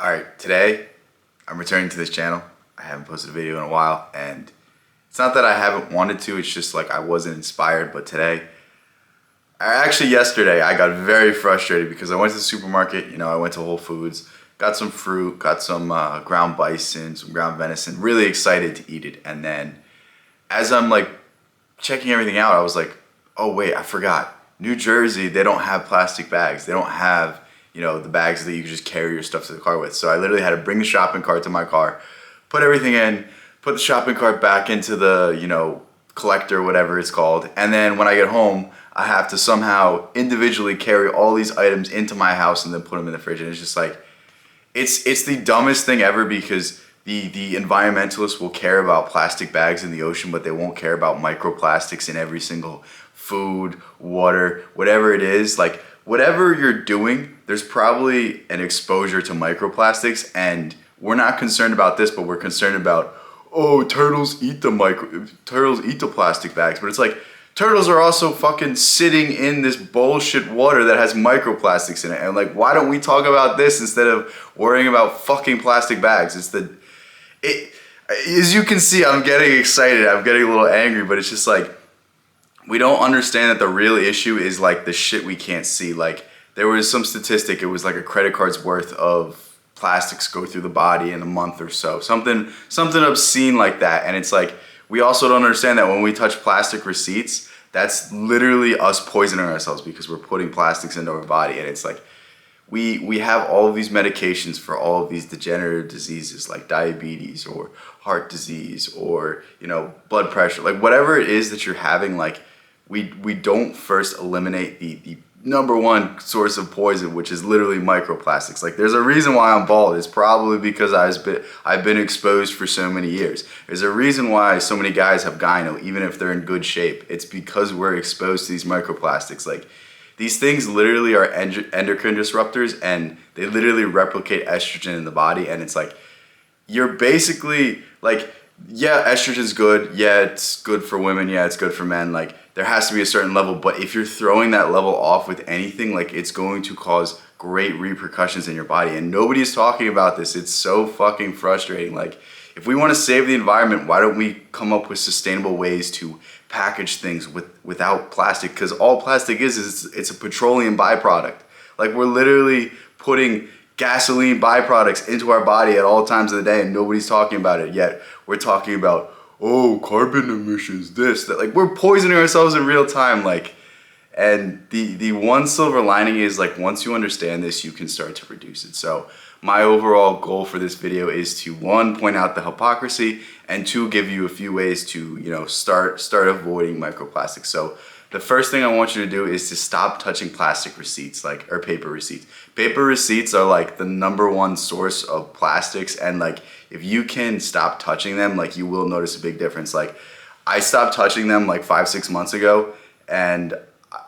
Alright, today I'm returning to this channel. I haven't posted a video in a while, and it's not that I haven't wanted to, it's just like I wasn't inspired. But today, yesterday, I got very frustrated because I went to the supermarket. I went to Whole Foods, got some fruit, got some ground bison, some ground venison, really excited to eat it. And then as I'm like checking everything out, I was like, oh wait, I forgot. New Jersey, they don't have plastic bags. They don't have the bags that you can just carry your stuff to the car with. So I literally had to bring the shopping cart to my car, put everything in, put the shopping cart back into the, collector, whatever it's called. And then when I get home, I have to somehow individually carry all these items into my house and then put them in the fridge. And it's just like, it's the dumbest thing ever, because the environmentalists will care about plastic bags in the ocean, but they won't care about microplastics in every single food, water, whatever it is. Like, whatever you're doing, there's probably an exposure to microplastics, and we're not concerned about this, but we're concerned about, oh, turtles eat the plastic bags. But it's like, turtles are also fucking sitting in this bullshit water that has microplastics in it. And like, why don't we talk about this instead of worrying about fucking plastic bags? As you can see, I'm getting excited, I'm getting a little angry, but it's just like, we don't understand that the real issue is like the shit we can't see. Like, there was some statistic, it was like a credit card's worth of plastics go through the body in a month or so. Something obscene like that. And it's like, we also don't understand that when we touch plastic receipts, that's literally us poisoning ourselves because we're putting plastics into our body. And it's like, we have all of these medications for all of these degenerative diseases like diabetes or heart disease or, blood pressure, like whatever it is that you're having. Like, we don't first eliminate the number one source of poison, which is literally microplastics. Like, there's a reason why I'm bald. It's probably because I've been exposed for so many years. There's a reason why so many guys have gyno, even if they're in good shape. It's because we're exposed to these microplastics. Like, these things literally are endocrine disruptors, and they literally replicate estrogen in the body. And it's like, you're basically like, yeah, estrogen's good. Yeah, it's good for women. Yeah, it's good for men. Like, there has to be a certain level, but if you're throwing that level off with anything, like, it's going to cause great repercussions in your body. And nobody's talking about this. It's so fucking frustrating. Like, if we want to save the environment, why don't we come up with sustainable ways to package things without plastic? Because all plastic is it's a petroleum byproduct. Like, we're literally putting gasoline byproducts into our body at all times of the day, and nobody's talking about it. Yet we're talking about, oh, carbon emissions, this, that. Like, we're poisoning ourselves in real time. Like, and the one silver lining is, like, once you understand this, you can start to reduce it. So my overall goal for this video is to, one, point out the hypocrisy, and two, give you a few ways to, start avoiding microplastics. So the first thing I want you to do is to stop touching plastic receipts, or paper receipts. Paper receipts are like the number one source of plastics, and like, if you can stop touching them, like, you will notice a big difference. Like, I stopped touching them like 5-6 months ago, and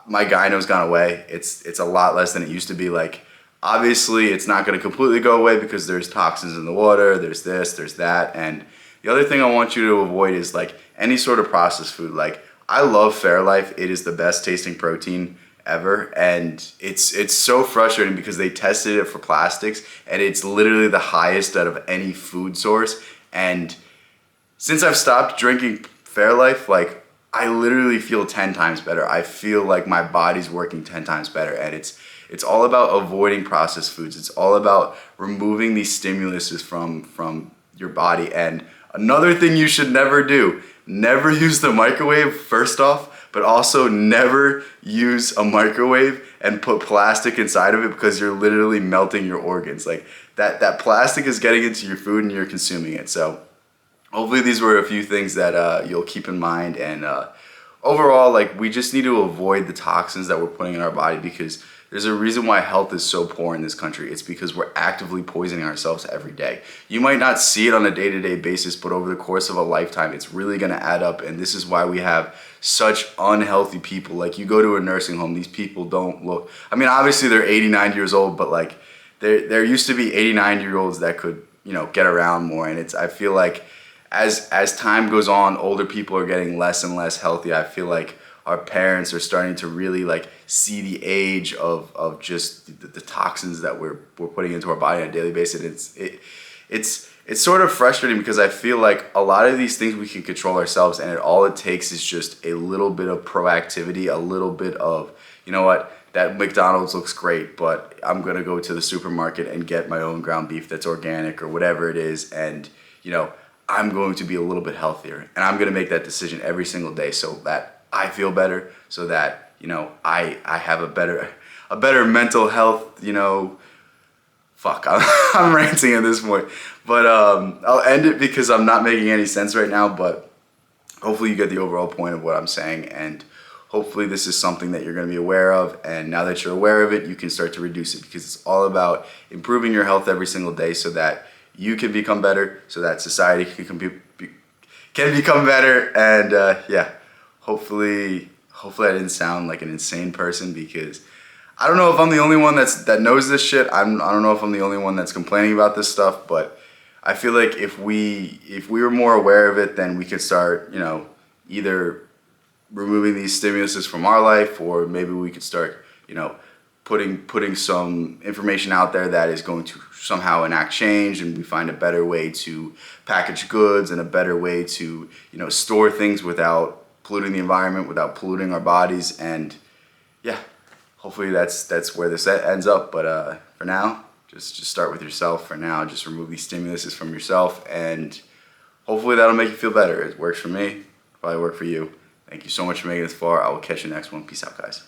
my gyno's gone away. It's a lot less than it used to be. Like, obviously it's not going to completely go away because there's toxins in the water, there's this, there's that. And the other thing I want you to avoid is like any sort of processed food. Like, I love Fairlife. It is the best tasting protein ever, and it's so frustrating because they tested it for plastics, and it's literally the highest out of any food source. And since I've stopped drinking Fairlife, like, I literally feel 10 times better. I feel like my body's working 10 times better, and it's all about avoiding processed foods. It's all about removing these stimuluses from your body. And another thing you should never do, never use the microwave, first off, but also never use a microwave and put plastic inside of it, because you're literally melting your organs. Like, that plastic is getting into your food and you're consuming it. So hopefully these were a few things that you'll keep in mind. And overall, like, we just need to avoid the toxins that we're putting in our body, because there's a reason why health is so poor in this country. It's because we're actively poisoning ourselves every day. You might not see it on a day-to-day basis, but over the course of a lifetime, it's really gonna add up. And this is why we have such unhealthy people. Like, you go to a nursing home, these people don't look, I mean, obviously they're 89 years old, but like, there used to be 89-year-olds that could, get around more. And I feel like as time goes on, older people are getting less and less healthy. I feel like our parents are starting to really like see the age of just the toxins that we're putting into our body on a daily basis. It's sort of frustrating because I feel like a lot of these things we can control ourselves, and all it takes is just a little bit of proactivity, a little bit of, you know what, that McDonald's looks great, but I'm going to go to the supermarket and get my own ground beef that's organic or whatever it is. And, you know, I'm going to be a little bit healthier, and I'm going to make that decision every single day so that I feel better, so that, you know, I have a better mental health, you know. Fuck, I'm ranting at this point. But I'll end it because I'm not making any sense right now, but hopefully you get the overall point of what I'm saying, and hopefully this is something that you're going to be aware of, and now that you're aware of it, you can start to reduce it, because it's all about improving your health every single day so that you can become better, so that society can become better, and yeah, hopefully I didn't sound like an insane person, because I don't know if I'm the only one that knows this shit. I don't know if I'm the only one that's complaining about this stuff, but I feel like if we were more aware of it, then we could start, you know, either removing these stimuluses from our life, or maybe we could start, you know, putting some information out there that is going to somehow enact change, and we find a better way to package goods and a better way to, you know, store things without polluting the environment, without polluting our bodies. And yeah, hopefully that's where this ends up. But for now, just start with yourself. For now, just remove these stimuluses from yourself, and hopefully that'll make you feel better. It works for me, probably work for you. Thank you so much for making this far. I will catch you next one. Peace out, guys.